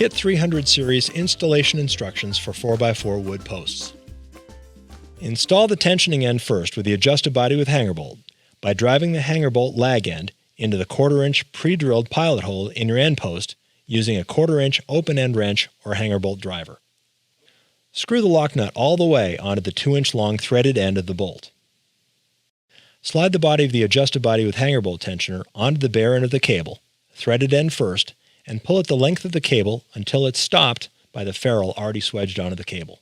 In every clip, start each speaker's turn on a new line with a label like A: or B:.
A: Kit 300 Series installation instructions for 4x4 wood posts. Install the tensioning end first with the adjusted body with hanger bolt by driving the hanger bolt lag end into the 1/4 inch pre-drilled pilot hole in your end post using a 1/4 inch open end wrench or hanger bolt driver. Screw the lock nut all the way onto the 2-inch long threaded end of the bolt. Slide the body of the adjusted body with hanger bolt tensioner onto the bare end of the cable, threaded end first, and pull it the length of the cable until it's stopped by the ferrule already swedged onto the cable.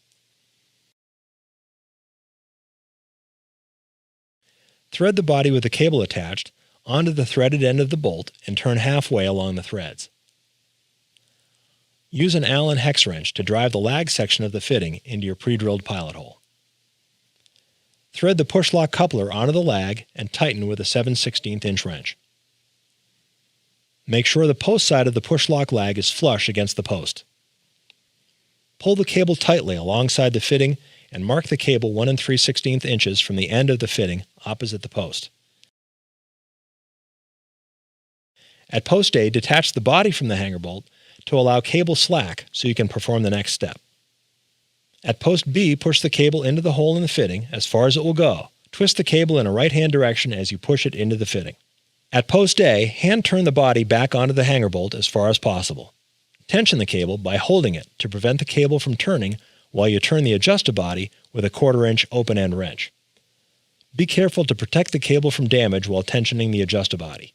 A: Thread the body with the cable attached onto the threaded end of the bolt and turn halfway along the threads. Use an Allen hex wrench to drive the lag section of the fitting into your pre-drilled pilot hole. Thread the push lock coupler onto the lag and tighten with a 7/16 inch wrench. Make sure the post side of the push lock lag is flush against the post. Pull the cable tightly alongside the fitting and mark the cable 1 3/16 inches from the end of the fitting opposite the post. At post A, detach the body from the hanger bolt to allow cable slack so you can perform the next step. At post B, push the cable into the hole in the fitting as far as it will go. Twist the cable in a right-hand direction as you push it into the fitting. At post A, hand turn the body back onto the hanger bolt as far as possible. Tension the cable by holding it to prevent the cable from turning while you turn the adjusted body with a 1/4 inch open end wrench. Be careful to protect the cable from damage while tensioning the adjusted body.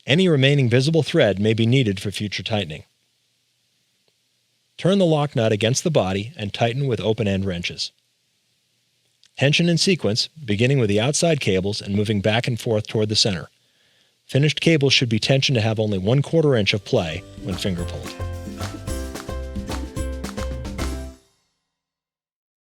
A: Any remaining visible thread may be needed for future tightening. Turn the lock nut against the body and tighten with open end wrenches. Tension in sequence, beginning with the outside cables and moving back and forth toward the center. Finished cables should be tensioned to have only 1/4 inch of play when finger pulled.